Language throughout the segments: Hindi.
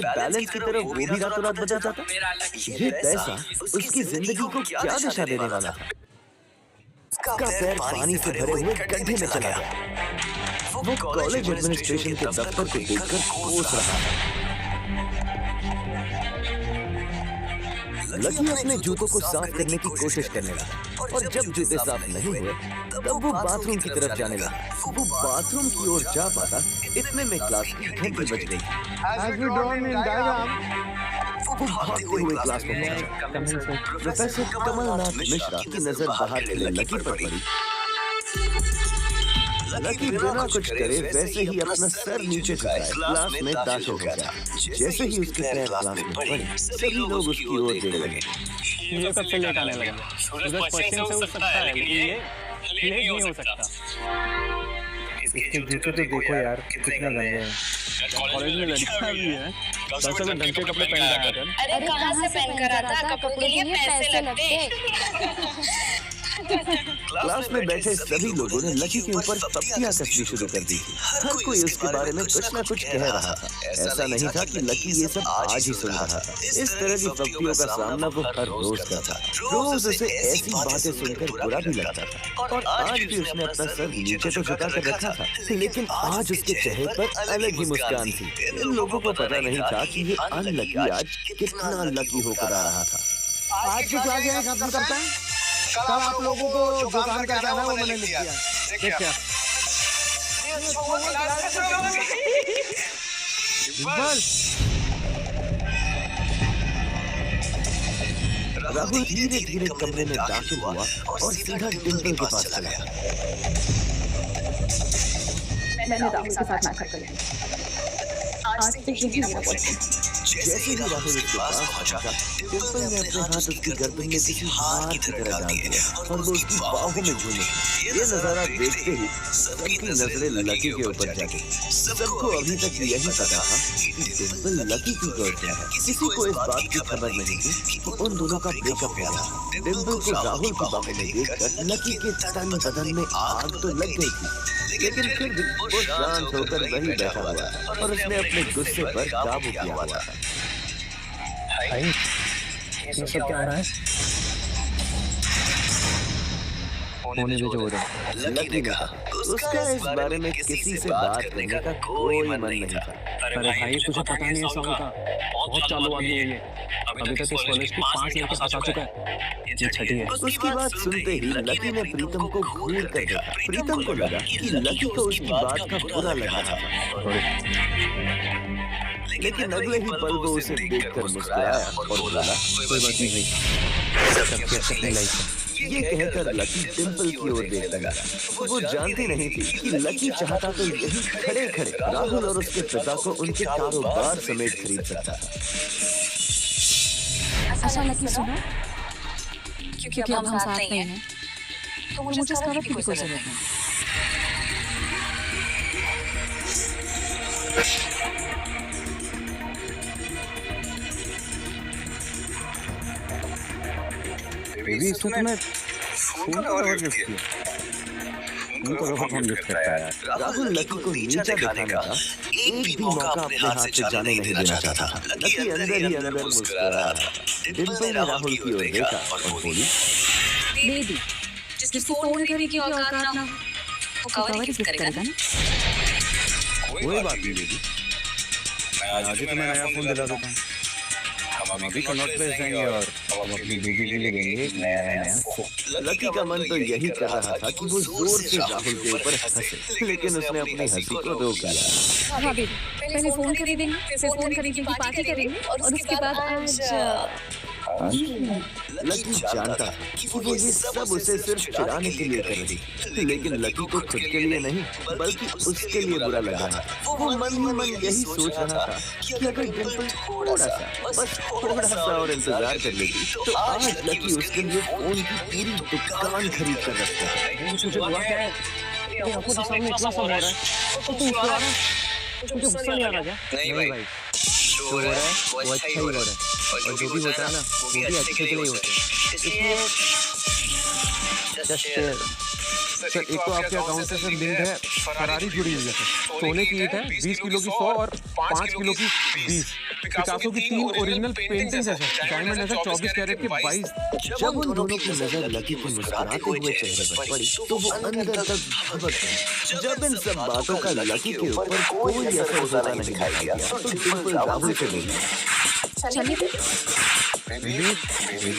उसके बैलेंस की तरफ वो भी रातों रात बदल जाता। ये पैसा उसकी जिंदगी को क्या दिशा देने वाला था? उसका पैर पानी से भरे हुए गड्ढे में चला गया। वो कॉलेज एडमिनिस्ट्रेशन के दफ्तर को देखकर कोस रहा था। लकी अपने जूतों को साफ करने की कोशिश करने लगा और जब जूते साफ नहीं हुए तब वो बाथरूम की तरफ जाने लगा। वो बाथरूम की ओर जा पाता, इतने में क्लास की घंटी बज गई। वो भागते हुए क्लास में पहुंचा। प्रोफेसर कमलनाथ मिश्रा की नजर बाहर खड़े लकी पर पड़ी। लकी बिना कुछ करे वैसे ही अपना सर नीचे झुकाए क्लास में दाखिल हो गया। जैसे ही उसके पैर क्लास में पड़े सभी लोग उसकी ओर देखने लगे। मुझे सबसे लेट आने लगा। उधर पश्चिम से हो सकता है लेकिन ये लेट नहीं हो सकता। इसके जूते तो देखो यार कितने गंदे हैं। कॉलेज में लड़कियां भी हैं। दरअसल में ढंग के कपड़े पहन के आया था। अरे कहाँ से पहन कर आता? कपड़ों के लिए पैसे लगते। क्लास में बैठे सभी लोगों ने लकी के ऊपर पप्पियां कसनी शुरू कर दी थी। हर कोई उसके बारे में कुछ न कुछ कह रहा था। ऐसा नहीं था कि लकी ये सब आज ही सुन रहा था। इस तरह की पप्पियों का सामना वो हर रोज करता था। रोज उसे ऐसी बातें सुनकर बुरा भी लगता था और आज भी उसने अपना सर नीचे तो झुका कर रखा था, लेकिन आज उसके चेहरे पर अलग ही मुस्कान थी। इन लोगों को पता नहीं था कि ये अनलकी आज कितना लकी होकर आ रहा था। आज की क्लास यही खत्म करते हैं। कल आप लोगों को जो काम करना है वो मैंने लिख दिया। देखिए राहुल धीरे धीरे कमरे में दाखिल हुआ और सीधा डिम्पल के पास चला। मैंने राहुल के साथ नाटक किया। आज से यही मेरा बॉयफ्रेंड। जैसे ही राहुल उसके पास पहुंचा, डिम्पल ने अपने हाथ उसकी गर्दन में किसी हार की तरह डाल दिया और वो उसकी बाहों में झूमे। ये नजारा देखते ही सबकी नजरें लकी के ऊपर जा गई। सबको अभी तक यही पता था कि डिम्पल लकी की गर्लफ्रेंड है। किसी को इस बात की खबर नहीं थी कि उन दोनों का ब्रेकअप हो गया। डिम्पल को राहुल की बाहों में देखकर लकी के तन बदन में आग तो लग गई थी, लेकिन फिर भी वो शांत होकर वही बैठा हुआ था और उसने अपने गुस्से पर काबू किया हुआ था। ये सब क्या हो रहा है? होने भी जो हो रहा है। लकी ने कहा उसका इस बारे में किसी से बात करने का कोई मन नहीं था। अरे भाई तुझे पता नहीं है सॉन्ग का बहुत चालू आदमी है ये। अभी तक इस कॉलेज की 5 लड़के फंसा चुका है। ये छठी है। उसकी बात सुनते ही लकी ने प्रीतम को घूर कर देखा। प्रीतम को लगा कि लकी को उसकी बात का बुरा लग रहा था, लेकिन अगले ही पल वो उसे देखकर मुस्कुराया और बोला कोई बात नहीं भाई, सबकी अपनी लाइफ है। ये कहकर लकी डिम्पल की ओर देखने लगा। वो जानती नहीं थी कि लकी चाहता तो यही खड़े खड़े राहुल और उसके पिता को उनके कारोबार समेत खरीद सकता था। अच्छा लकी सुनो, क्योंकि अब हम साथ नहीं हैं तो मुझे इस तरफ की कोई जरूरत नहीं। बेबी इसको तुम्हें फोन और गिफ्ट किया। उनको रोहन हम गिफ्ट करता है। राहुल लकी को नीचा दिखाने का एक भी मौका अपने हाथ से जाने नहीं देना चाहता था। लकी अंदर ही अंदर मुस्कुरा रहा था। डिम्पल ने राहुल की ओर देखा और बोली बेबी जिसकी फोन करने की औकात ना हो वो कवर गिफ्ट करेगा ना। कोई बात नहीं बेबी, मैं आज ही तुम्हें नया फोन दिला देता हूँ। हम अभी कनॉट प्लेस जाएंगे और हम अपनी बेबी के लिए लेंगे एक नया फोन। लकी का मन तो यही कर रहा था कि वो जोर से राहुल के ऊपर हंसे, लेकिन उसने अपनी हंसी को रोक लिया। हाँ बेबी पहले फोन खरीदेंगे, फिर फोन खरीदने की पार्टी करेंगे और उसके बाद आज लकी जानता था कि वो ये सब उसे सिर्फ चिढ़ाने के लिए कर रही थी, लेकिन लकी को खुद के लिए नहीं बल्कि उसके लिए बुरा लग रहा था। वो मन ही मन यही सोच रहा था कि अगर डिम्पल थोड़ा सा और इंतजार कर लेती तो आज लकी उसके लिए फोन की पूरी दुकान खरीद कर रखता। तुझे बुरा क्या है? आपको तो सामने इतना सब हो रहा है तो तू बुरा है? तुझे गुस्सा नहीं आ रहा क्या? नहीं भाई, जो हो रहा है वो अच्छा ही हो रहा है और जो भी होता है ना वो भी अच्छे के लिए होता है। इसलिए सर एक तो आपके अकाउंट से सर लिंक है फरारी जुड़ी हुई है। सोने की ईंट है 20 किलो की 100 और 5 किलो की 20। पिकासो की 3 ओरिजिनल पेंटिंग्स है सर। डायमंड है सर 24 कैरेट के 22। जब उन दोनों की नजर लकी के मुस्कुराते हुए चेहरे पर पड़ी तो वो अंदर तक भभक गई। जब इन सब बातों का लकी के ऊपर कोई असर होता नहीं दिखाई दिया तो डिम्पल राहुल से बोली, बेबी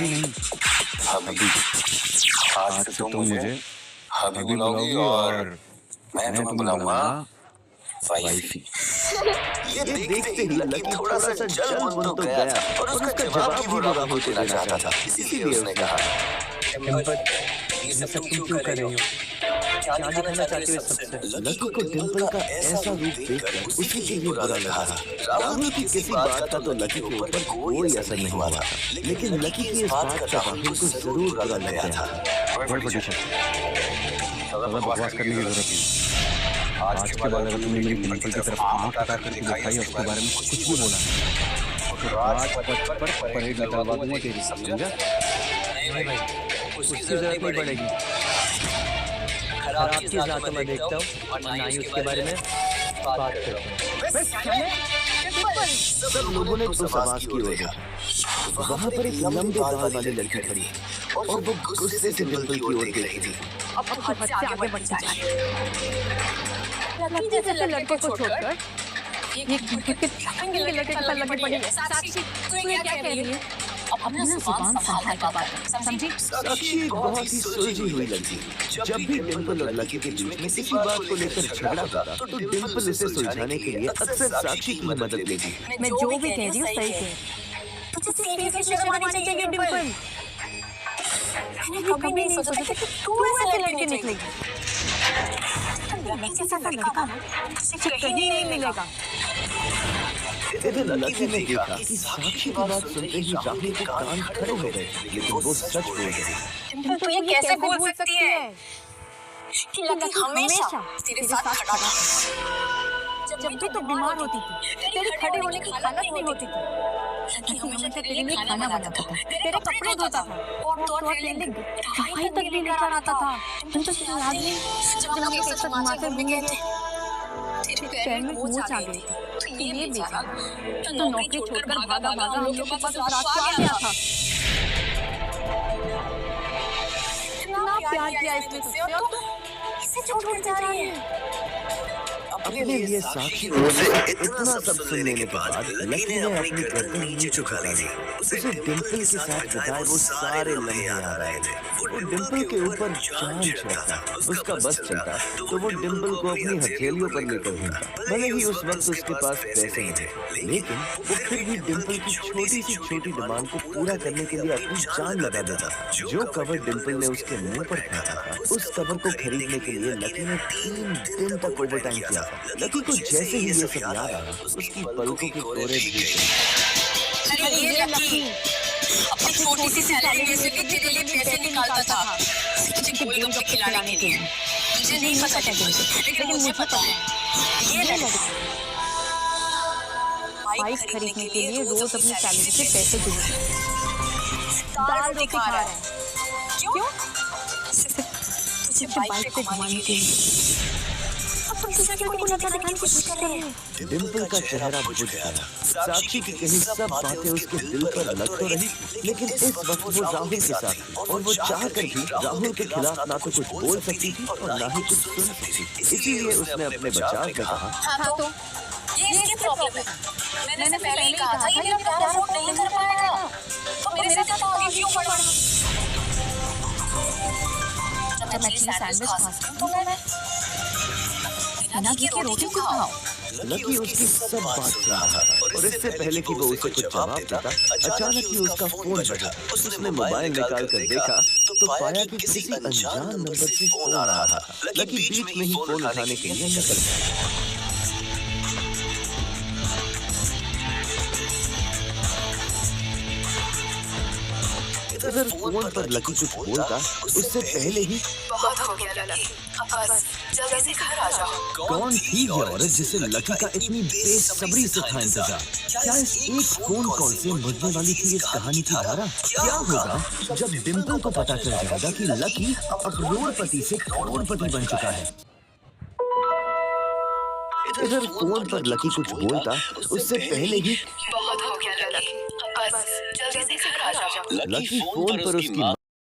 नहीं, अभी आज से तुम मुझे अभी बुलाओगी और मैं तुम्हें बुलाऊंगा वाइफी। ये देखते ही लकी थोड़ा सा जल बुन तो गया और उसका जवाब भी वो राहुल को देना चाहता था। इसीलिए उसने कहा, डिम्पल ये सब तुम क्यों कर रही हो? क्या दिखाना चाहती हो सबसे? लकी को डिम्पल का ऐसा रूप देखकर उसी के लिए बुरा लगा था। राहुल की किसी बात का तो लकी के ऊपर कोई असर नहीं हुआ था, लेकिन लकी की इस बात का राहुल को जरूर बुरा लग गया था। बकवास करने की जरूरत नहीं। आज के बाद अगर तुमने मेरी डिम्पल की तरफ आंख उठा कर दिखाई है, उसके बारे में कुछ भी बोला तो रात पर परेड निकलवा दूंगा तेरी, समझा? नहीं भाई, उसकी जरूरत नहीं पड़ेगी। खराब चीज ना तो मैं देखता हूँ और ना ही उसके बारे में बात करता हूँ। सब लोगों ने उस आवाज की ओर देखा। वहाँ पर एक लंबे बाल वाली लड़की खड़ी और वो गुस्से से डिम्पल की ओर देख रही थी। अब तो हद से आगे बढ़ जाए। लकी जैसे लड़के को छोड़कर ये लड़के के साथ लगी पड़ी है। साक्षी तू ये क्या कह रही है? अपना जुबान संभाल कर बात कर, समझी? साक्षी एक बहुत ही सुलझी हुई लड़की। जब भी डिम्पल और लकी के बीच में किसी बात को लेकर झगड़ा होता तो डिम्पल इसे सुलझाने के लिए अक्सर साक्षी की मदद लेती। मैं जो भी कह रही हूँ सही कह रही हूँ। तुझे सीरियसली शर्म आनी चाहिए डिम्पल। मैंने कभी नहीं सोचा कि तू ऐसे लड़के निकलेगी। लड़के जैसा लड़का कहीं नहीं मिलेगा। इधर लकी ने देखा कि साक्षी की बात सुनते ही राहुल के कान खड़े हो गए, लेकिन वो सच बोल गई। तो ये कैसे बोल सकती है कि लकी हमेशा तेरे साथ खड़ा था? जब भी तू बीमार होती थी, तेरे खड़े होने की हालत नहीं होती थी। लकी हमेशा तेरे लिए खाना बनाता था, तेरे कपड़े धोता था और तेरे लिए दवाई तक भी लेकर आता था। तुम तो याद नहीं जब हम एक साथ हिमाचल घूमे थे, तेरे पैर में मोच आ गई थी। ये बेचारा तो नौकरी छोड़कर भागा हम लोगों के पास रात को आ गया था। इतना प्यार किया इसने तुझसे और तू इसे छोड़ जा रही है। अपने लिए साक्षी से इतना सब सुनने के बाद लकी ने अपनी गर्दन नीचे झुका ली थी। उसे डिम्पल के साथ बिताए वो सारे लम्हे याद आ रहे थे। वो डिम्पल के ऊपर जान छुड़ता, उसका बस चलता तो वो डिम्पल को अपनी हथेलियों पर लेकर घूमता। भले ही उस वक्त उसके पास पैसे नहीं थे, लेकिन वो फिर भी डिम्पल की छोटी सी छोटी डिमांड को पूरा करने के लिए अपनी जान लगा देता। जो कवर डिम्पल ने उसके मुंह पर फेंका था, उस कवर को खरीदने के लिए लकी ने 3 दिन तक ओवरटाइम किया। लकी को जैसे ही ये सब याद आया, उसकी पलकों के कोरे भीग गए। अरे ये लकी अपनी छोटी सी सैलरी में से भी तेरे लिए पैसे निकालता था तुझे गोलगप्पे खिलाने के लिए। तुझे नहीं पता कैसे, लेकिन मुझे पता है। ये लड़का बाइक खरीदने के लिए रोज अपनी सैलरी से पैसे जोड़ता है। दाल रोटी खा रहा है। क्यों? तुझे बाइक पे घुमाने के लिए। डिम्पल का चेहरा बुझ गया। साक्षी की कही सब बातें उसके दिल पर लग तो रही, लेकिन इस वक्त वो राहुल के साथ थी और वो चाहकर भी राहुल के खिलाफ ना तो कुछ बोल सकती थी और ना ही कुछ सुन सकती थी। इसीलिए उसने अपने बचाव में कहा, हाँ तो ये इसकी प्रॉब्लम है। मैंने पहले ही कहा था ये मेरा प्यार अफोर्ड नहीं कर पाएगा, तो मेरे साथ तो आगे क्यों बढ़ा? जब मैं सैंडविच खाती हूँ तो मैं बिना घी के रोटी क्यों खाऊं? लकी उसकी सब बात सुन रहा था और इससे पहले कि वो उसे कुछ जवाब देता, अचानक ही उसका फोन बजा। उसने मोबाइल निकाल कर देखा तो पाया कि किसी अनजान नंबर से फोन आ रहा था। लकी बीच में ही फोन उठाने के लिए निकल गया। इधर फोन पर लकी कुछ बोलता, उससे पहले ही बहुत हो गया लकी, अब बस जल्दी से घर आ जाओ। कौन थी ये औरत जिसे लकी का इतनी बेसब्री से था इंतजार? क्या इस एक फोन कॉल से मरने वाली थी इस कहानी की धारा? क्या होगा जब डिम्पल को पता चल जाएगा कि लकी अब करोड़पति से करोड़पति बन चुका है? इधर फोन पर लकी कुछ बोलता, उससे पहले ही बहुत लकी फोन पर उसकी